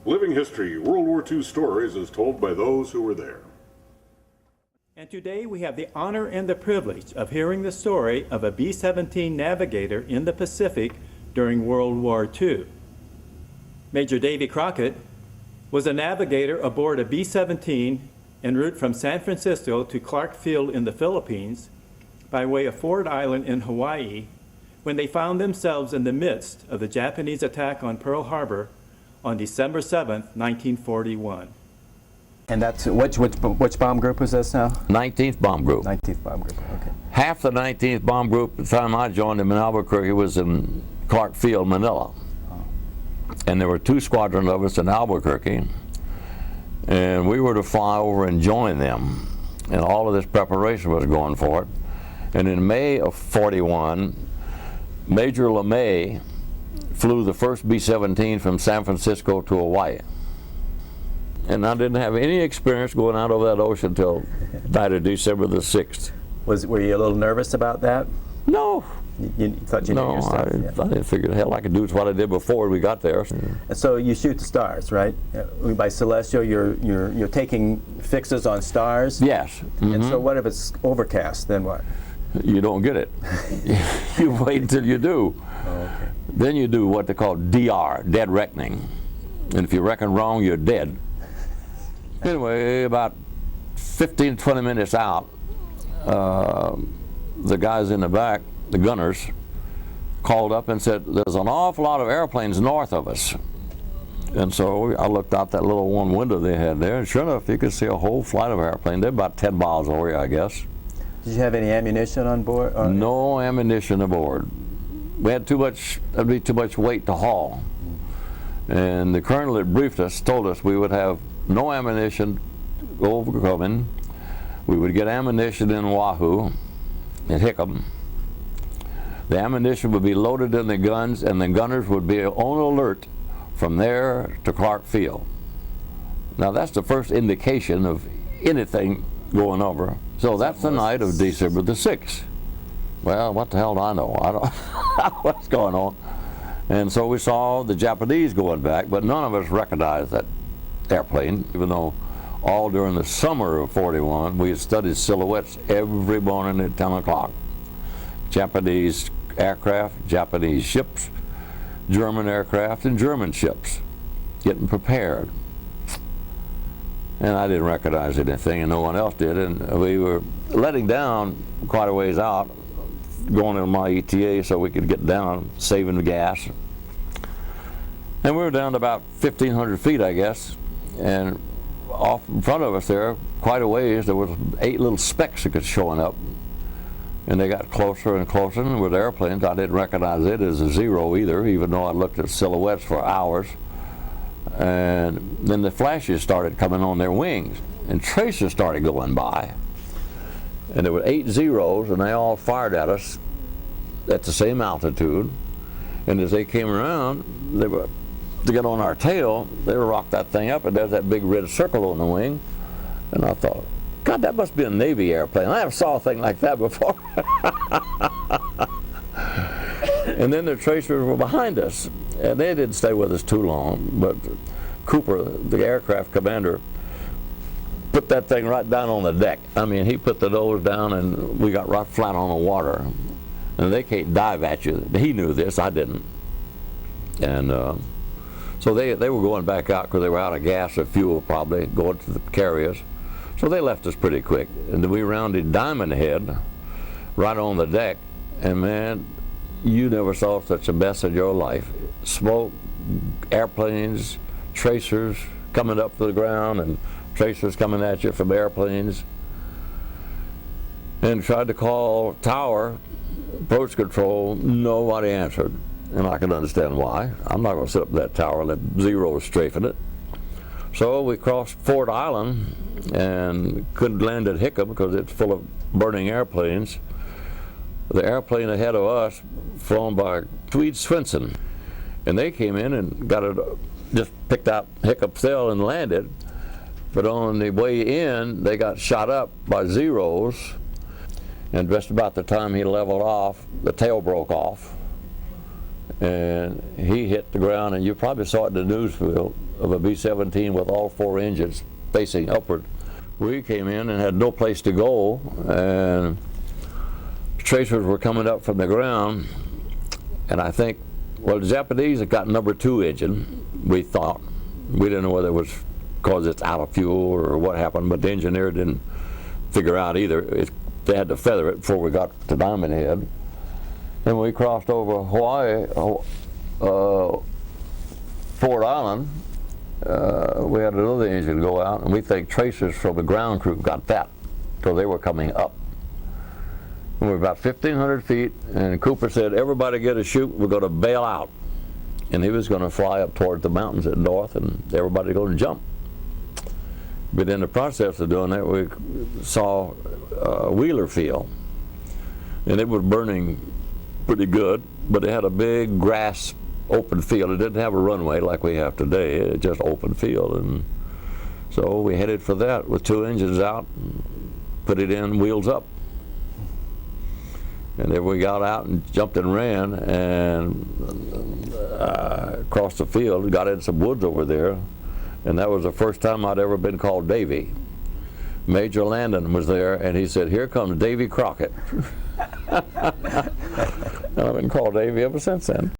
Living History, World War II stories as told by those who were there. And today we have the honor and the privilege of hearing the story of a B-17 Navigator in the Pacific during World War II. Major Davy Crockett was a navigator aboard a B-17 en route from San Francisco to Clark Field in the Philippines by way of Ford Island in Hawaii when they found themselves in the midst of the Japanese attack on Pearl Harbor on December 7th, 1941. And that's, which bomb group was this now? 19th Bomb Group. 19th Bomb Group, okay. Half the 19th Bomb Group, at the time I joined them in Albuquerque, was in Clark Field, Manila. And there were 2 squadrons of us in Albuquerque, and we were to fly over and join them. And all of this preparation was going for it. And in May of 41, Major LeMay flew the first B-17 from San Francisco to Hawaii. And I didn't have any experience going out over that ocean until night of December the 6th. Were you a little nervous about that? No. You thought you knew your stuff? I didn't figure, hell, I could do what I did before we got there. And so you shoot the stars, right? By celestial, you're taking fixes on stars? Yes. Mm-hmm. And so what if it's overcast, then what? You don't get it. You wait until you do. Oh, okay. Then you do what they call DR, dead reckoning. And if you reckon wrong, you're dead. Anyway, about 15, 20 minutes out, the guys in the back, the gunners, called up and said, there's an awful lot of airplanes north of us. And so I looked out that little one window they had there, and sure enough, you could see a whole flight of airplanes. They're about 10 miles away, I guess. Did you have any ammunition on board? Or? No ammunition aboard. We had too much weight to haul. And the colonel that briefed us told us we would have no ammunition overcoming. We would get ammunition in Oahu, at Hickam. The ammunition would be loaded in the guns, and the gunners would be on alert from there to Clark Field. Now that's the first indication of anything going over. So that's the night of December the 6th. Well, what the hell do I know? I don't know what's going on. And so we saw the Japanese going back, but none of us recognized that airplane, even though all during the summer of 41, we had studied silhouettes every morning at 10 o'clock. Japanese aircraft, Japanese ships, German aircraft, and German ships, getting prepared. And I didn't recognize anything, and no one else did, and we were letting down quite a ways out, going in my ETA so we could get down, saving the gas. And we were down to about 1,500 feet, I guess, and off in front of us there, quite a ways, there was 8 little specks that was showing up. And they got closer and closer, and with airplanes, I didn't recognize it as a zero either, even though I looked at silhouettes for hours. And then the flashes started coming on their wings, and tracers started going by. And there were 8 zeros, and they all fired at us at the same altitude. And as they came around, they were to get on our tail, they rocked that thing up, and there's that big red circle on the wing. And I thought, God, that must be a Navy airplane. I never saw a thing like that before. And then the tracers were behind us, and they didn't stay with us too long, but Cooper, the aircraft commander, put that thing right down on the deck. I mean, he put the nose down, and we got right flat on the water. And they can't dive at you. He knew this, I didn't. And so they were going back out because they were out of gas or fuel probably, going to the carriers. So they left us pretty quick. And then we rounded Diamond Head right on the deck, and man, you never saw such a mess in your life. Smoke, airplanes, tracers coming up to the ground, and tracers coming at you from airplanes. And tried to call tower, approach control, nobody answered. And I can understand why. I'm not going to sit up in that tower and let zeros strafing it. So we crossed Ford Island and couldn't land at Hickam because it's full of burning airplanes. The airplane ahead of us, flown by Tweed Swenson, and they came in and got it, just picked out Hickam Hill and landed. But on the way in, they got shot up by zeros, and just about the time he leveled off, the tail broke off, and he hit the ground, and you probably saw it in the news field of a B-17 with all 4 engines facing upward. We came in and had no place to go, and tracers were coming up from the ground, and I think, well, the Japanese had got number 2 engine, we thought. We didn't know whether it was because it's out of fuel or what happened, but the engineer didn't figure out either. They had to feather it before we got to Diamond Head. Then we crossed over Hawaii, Fort Island. We had another engine go out, and we think tracers from the ground crew got that, so they were coming up. And we were about 1,500 feet, and Cooper said, everybody get a chute, we're going to bail out. And he was going to fly up toward the mountains at north, and everybody going to jump. But in the process of doing that, we saw Wheeler Field, and it was burning pretty good, but it had a big grass open field. It didn't have a runway like we have today. It just open field, and so we headed for that with 2 engines out, put it in, wheels up. And then we got out and jumped and ran and across the field, got in some woods over there, and that was the first time I'd ever been called Davy. Major Landon was there, and he said, here comes Davy Crockett. And I've been called Davy ever since then.